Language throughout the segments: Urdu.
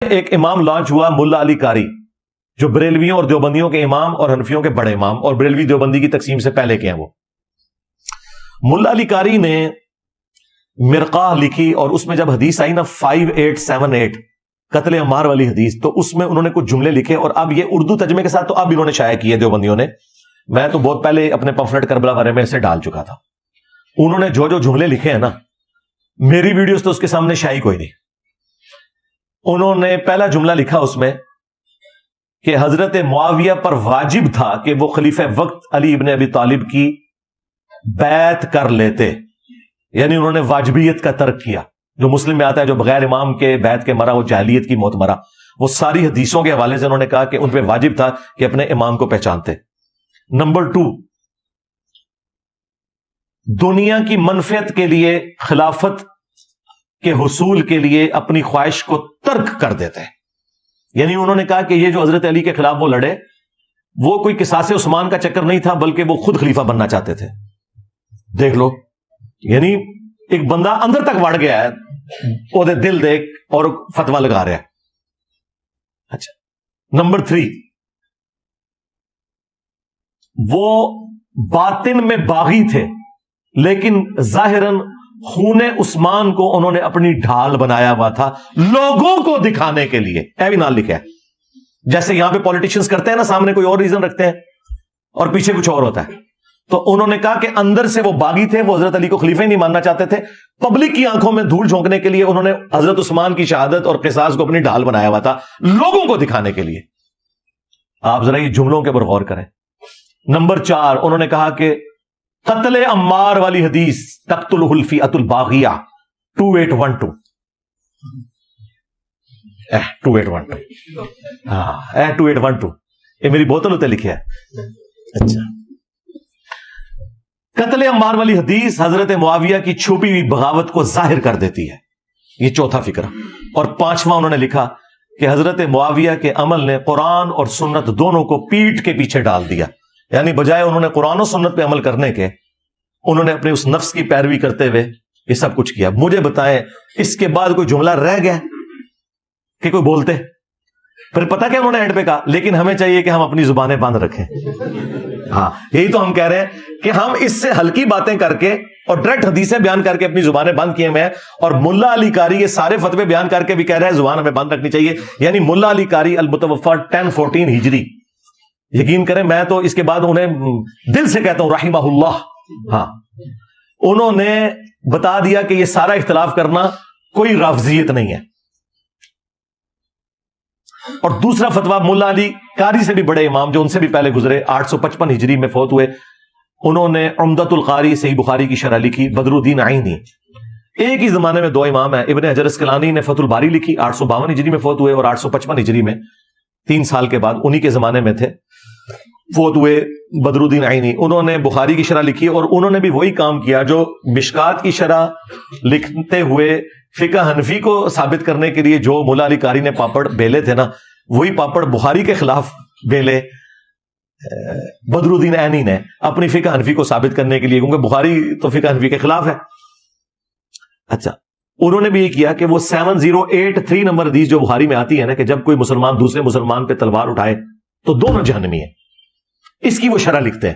ایک امام لانچ ہوا ملا علی قاری، جو بریلویوں اور دیوبندیوں کے امام اور حنفیوں کے بڑے امام، اور بریلوی دیوبندی کی تقسیم سے پہلے کے ہیں وہ۔ ملا علی قاری نے مرقاہ لکھی، اور اس میں جب حدیث آئی نا 5878 قتل عمار والی حدیث، تو اس میں انہوں نے کچھ جملے لکھے، اور اب یہ اردو ترجمے کے ساتھ تو اب انہوں نے شائع کیے دیوبندیوں نے، میں تو بہت پہلے اپنے پمفلٹ کربلا بارے میں سے ڈال چکا تھا۔ انہوں نے جو جو جملے لکھے ہیں نا، میری ویڈیوز تو اس کے سامنے شائع کوئی نہیں۔ انہوں نے پہلا جملہ لکھا اس میں کہ حضرت معاویہ پر واجب تھا کہ وہ خلیفہ وقت علی ابن ابی طالب کی بیعت کر لیتے، یعنی انہوں نے واجبیت کا ترک کیا۔ جو مسلم میں آتا ہے جو بغیر امام کے بیعت کے مرا وہ جاہلیت کی موت مرا، وہ ساری حدیثوں کے حوالے سے انہوں نے کہا کہ ان پہ واجب تھا کہ اپنے امام کو پہچانتے۔ نمبر 2، دنیا کی منفعت کے لیے، خلافت کے حصول کے لیے اپنی خواہش کو ترک کر دیتے ہیں، یعنی انہوں نے کہا کہ یہ جو حضرت علی کے خلاف وہ لڑے، وہ کوئی قصاص عثمان کا چکر نہیں تھا، بلکہ وہ خود خلیفہ بننا چاہتے تھے۔ دیکھ لو، یعنی ایک بندہ اندر تک وڑ گیا ہے، وہ دل دیکھ اور فتویٰ لگا رہا ہے۔ اچھا، نمبر 3، وہ باطن میں باغی تھے، لیکن ظاہراً خون عثمان کو انہوں نے اپنی ڈھال بنایا ہوا تھا لوگوں کو دکھانے کے لیے۔ اے بھی نام لکھا ہے، جیسے یہاں پہ پولیٹیشنز کرتے ہیں نا، سامنے کوئی اور ریزن رکھتے ہیں اور پیچھے کچھ اور ہوتا ہے۔ تو انہوں نے کہا کہ اندر سے وہ باغی تھے، وہ حضرت علی کو خلیفہ ہی نہیں ماننا چاہتے تھے، پبلک کی آنکھوں میں دھول جھونکنے کے لیے انہوں نے حضرت عثمان کی شہادت اور قصاص کو اپنی ڈھال بنایا ہوا تھا لوگوں کو دکھانے کے لیے۔ آپ ذرا یہ جملوں کے اوپر غور کریں۔ نمبر 4، انہوں نے کہا کہ قتل عمار والی حدیث تقتلہ الفئۃ الباغیہ 2812 2812 یہ میری بوتل ہوتے لکھے ہے۔ اچھا، قتل عمار والی حدیث حضرت معاویہ کی چھپی ہوئی بغاوت کو ظاہر کر دیتی ہے، یہ چوتھا فکرہ۔ اور 5واں انہوں نے لکھا کہ حضرت معاویہ کے عمل نے قرآن اور سنت دونوں کو پیٹھ کے پیچھے ڈال دیا، یعنی بجائے انہوں نے قرآن و سنت پہ عمل کرنے کے، انہوں نے اپنے اس نفس کی پیروی کرتے ہوئے یہ سب کچھ کیا۔ مجھے بتائیں اس کے بعد کوئی جملہ رہ گیا کہ کوئی بولتے؟ پھر پتہ کیا انہوں نے اینڈ پہ کہا، لیکن ہمیں چاہیے کہ ہم اپنی زبانیں بند رکھیں۔ ہاں، یہی تو ہم کہہ رہے ہیں کہ ہم اس سے ہلکی باتیں کر کے اور ڈائریکٹ حدیثیں بیان کر کے اپنی زبانیں بند کیے ہوئے ہیں، اور ملا علی قاری یہ سارے فتوے بیان کر کے بھی کہہ رہے ہیں زبان ہمیں بند رکھنی چاہیے۔ یعنی ملا علی قاری المتوفی 1014 ہجری، یقین کریں میں تو اس کے بعد انہیں دل سے کہتا ہوں رحمہ اللہ۔ ہاں، انہوں نے بتا دیا کہ یہ سارا اختلاف کرنا کوئی رافضیت نہیں ہے۔ اور دوسرا فتویٰ ملا علی قاری سے بھی بڑے امام جو ان سے بھی پہلے گزرے، 855 ہجری میں فوت ہوئے، انہوں نے عمدۃ القاری صحیح بخاری کی شرح لکھی، بدر الدین عینی۔ ایک ہی زمانے میں دو امام ہیں، ابن حجر اسقلانی نے فتح الباری لکھی، 852 ہجری میں فوت ہوئے، اور 855 ہجری میں 3 سال کے بعد انہی کے زمانے میں تھے فوت ہوئے بدر الدین عینی۔ انہوں نے بخاری کی شرح لکھی، اور انہوں نے بھی وہی کام کیا جو مشکات کی شرح لکھتے ہوئے فقہ حنفی کو ثابت کرنے کے لیے جو مولا علی قاری نے پاپڑ بیلے تھے نا، وہی پاپڑ بخاری کے خلاف بیلے بدر الدین عینی نے اپنی فقہ حنفی کو ثابت کرنے کے لیے، کیونکہ بخاری تو فقہ حنفی کے خلاف ہے۔ اچھا، انہوں نے بھی یہ کیا کہ وہ 7083 نمبر حدیث جو بخاری میں آتی ہے نا کہ جب کوئی مسلمان دوسرے مسلمان پہ تلوار اٹھائے تو دونوں جہنمی ہیں، اس کی وہ شرح لکھتے ہیں۔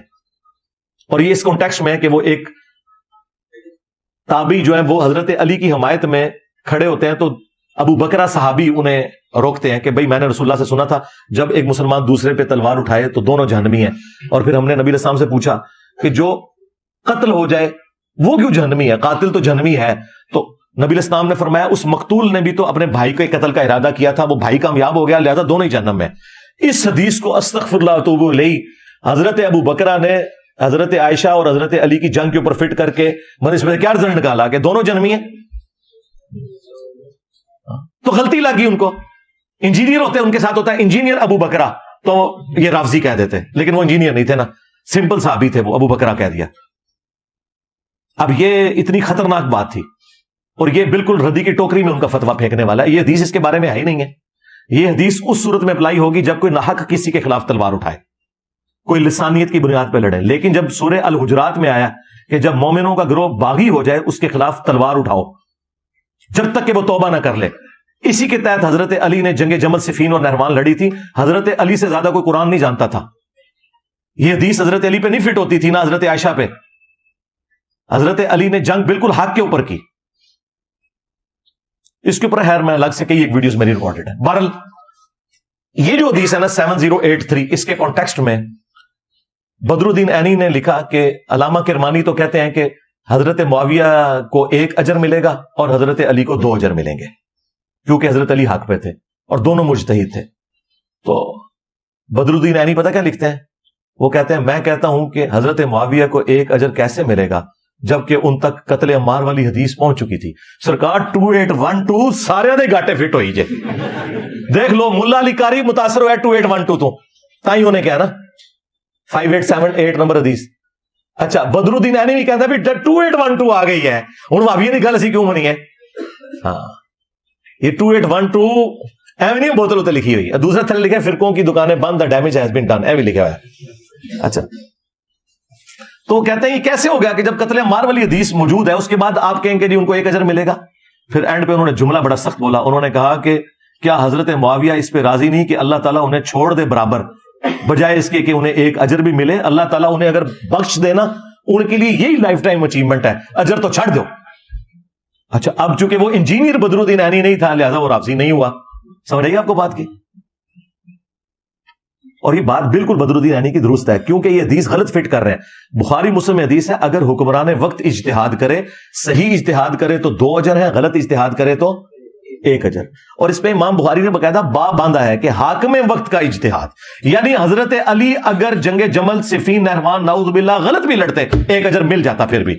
اور یہ اس کانٹیکسٹ میں ہے کہ وہ ایک تابعی جو ہے وہ حضرت علی کی حمایت میں کھڑے ہوتے ہیں، تو ابو بکرہ صحابی انہیں روکتے ہیں کہ بھائی میں نے رسول اللہ سے سنا تھا جب ایک مسلمان دوسرے پہ تلوار اٹھائے تو دونوں جہنمی ہیں، اور پھر ہم نے نبی علیہ السلام سے پوچھا کہ جو قتل ہو جائے وہ کیوں جہنمی ہے، قاتل تو جہنمی ہے؟ تو نبی علیہ السلام نے فرمایا اس مقتول نے بھی تو اپنے بھائی کے قتل کا ارادہ کیا تھا، وہ بھائی کامیاب ہو گیا، لہذا دونوں ہی جہنم میں۔ اس حدیث کو استغفر اللہ واتوب الیہ حضرت ابو بکرہ نے حضرت عائشہ اور حضرت علی کی جنگ کے اوپر فٹ کر کے میں نے اس میں کیا رزلٹ نکالا کہ دونوں جہنمی ہیں، تو غلطی لگی ان کو۔ انجینئر ہوتے ان کے ساتھ ہوتا ہے انجینئر ابو بکرہ، تو یہ رافضی کہہ دیتے، لیکن وہ انجینئر نہیں تھے نا، سمپل صحابی تھے، وہ ابو بکرہ کہہ دیا۔ اب یہ اتنی خطرناک بات تھی، اور یہ بالکل ردی کی ٹوکری میں ان کا فتویٰ پھینکنے والا ہے۔ یہ حدیث اس کے بارے میں ہے ہی نہیں ہے، یہ حدیث اس صورت میں اپلائی ہوگی جب کوئی ناحق کسی کے خلاف تلوار اٹھائے، کوئی لسانیت کی بنیاد پہ لڑے۔ لیکن جب سورہ الحجرات میں آیا کہ جب مومنوں کا گروہ باغی ہو جائے اس کے خلاف تلوار اٹھاؤ جب تک کہ وہ توبہ نہ کر لے، اسی کے تحت حضرت علی نے جنگ جمل صفین اور نہروان لڑی تھی. حضرت علی سے زیادہ کوئی قرآن نہیں جانتا تھا. یہ حدیث حضرت علی پہ نہیں فٹ ہوتی تھی نہ حضرت عائشہ پہ. حضرت علی نے جنگ بالکل حق کے اوپر کی. اس کے اوپر خیر میں الگ سے کئی ایک ویڈیوز میری ریکارڈڈ ہے. بہرحال یہ جو حدیث ہے نا 7083 اس کے کانٹیکسٹ میں بدر الدین عینی نے لکھا کہ علامہ کرمانی تو کہتے ہیں کہ حضرت معاویہ کو 1 اجر ملے گا اور حضرت علی کو 2 اجر ملیں گے کیونکہ حضرت علی حق پہ تھے اور دونوں مجتہد تھے. تو بدر الدین عینی پتہ کیا لکھتے ہیں؟ وہ کہتے ہیں میں کہتا ہوں کہ حضرت معاویہ کو 1 اجر کیسے ملے گا جبکہ ان تک قتل عمار والی حدیث پہنچ چکی تھی. سرکار 2812 سارے دے گاٹے فٹ ہوئی جے. دیکھ لو ملا علی قاری متاثر ہوا 2812 تو تائیں انہیں کیا نا 5878 نمبر حدیث. اچھا بدر الدین عینی بھی کہتا ہے 2812 آ گئی ہے ہوں بھابی کی گل اسی کیوں بنی ہے. ہاں یہ 2812 ایویں نہیں بوتل اتنے لکھی ہوئی ہے. دوسرا تھلے لکھا ہے فرقوں کی دکانیں بند ڈیمیج ہیز بین ڈن ایویں لکھا ہوا ہے. اچھا تو کہتے ہیں یہ کیسے ہو گیا کہ جب قتل عمار والی حدیث موجود ہے اس کے بعد آپ کہیں گے جی ان کو 1 اجر ملے گا. پھر اینڈ پہ انہوں نے جملہ بڑا سخت بولا. انہوں نے کہا کہ کیا حضرت معاویہ اس پہ راضی نہیں کہ اللہ تعالیٰ انہیں چھوڑ دے برابر بجائے اس کے کہ انہیں 1 اجر بھی ملے. اللہ تعالیٰ انہیں اگر بخش دینا ان کے لیے یہی لائف ٹائم اچیومنٹ ہے, اجر تو چھڑ دو. اچھا اب چونکہ وہ انجینئر بدر الدین عینی نہیں تھا لہذا وہ راضی نہیں ہوا. سمجھ رہی آپ کو بات کی؟ اور یہ بات بالکل بدر الدین عینی کی درست ہے کیونکہ یہ حدیث غلط فٹ کر رہے ہیں. بخاری مسلم میں حدیث ہے اگر حکمران وقت اجتہاد کرے, صحیح اجتہاد کرے تو 2 اجر ہیں, غلط اجتہاد کرے تو 1 اجر. اور اس پہ امام بخاری نے باقاعدہ باب باندھا ہے کہ حاکم وقت کا اجتہاد, یعنی حضرت علی اگر جنگ جمل صفین نہروان نعوذ باللہ غلط بھی لڑتے 1 اجر مل جاتا پھر بھی.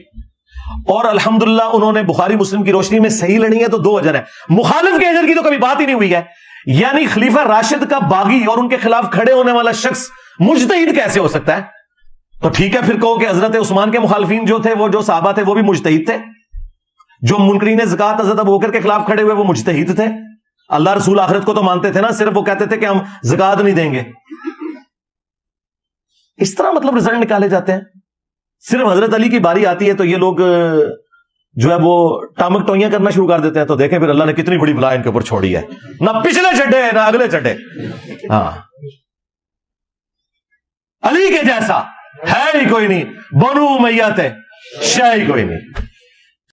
اور الحمدللہ انہوں نے بخاری مسلم کی روشنی میں صحیح لڑی ہے تو 2 اجر ہے. مخالف کے اجر کی تو کبھی بات ہی نہیں ہوئی ہے. یعنی خلیفہ راشد کا باغی اور ان کے خلاف کھڑے ہونے والا شخص مجتہد کیسے ہو سکتا ہے؟ تو ٹھیک ہے پھر کہو کہ حضرت عثمان کے مخالفین جو تھے وہ جو صحابہ تھے وہ بھی مجتہد تھے. جو منکرین زکات حضرت ابوبکر کے خلاف کھڑے ہوئے وہ مجتہد تھے. اللہ رسول آخرت کو تو مانتے تھے نا, صرف وہ کہتے تھے کہ ہم زکات نہیں دیں گے. اس طرح مطلب رزلٹ نکالے جاتے ہیں. صرف حضرت علی کی باری آتی ہے تو یہ لوگ جو ہے وہ ٹامک ٹوئیاں کرنا شروع کر دیتے ہیں. تو دیکھیں پھر اللہ نے کتنی بڑی بلا ان کے اوپر چھوڑی ہے, نہ پچھلے چڈے نہ اگلے چڈے. ہاں علی کے جیسا ہے ہی کوئی نہیں, بنو امیہ تھے شے ہی کوئی نہیں.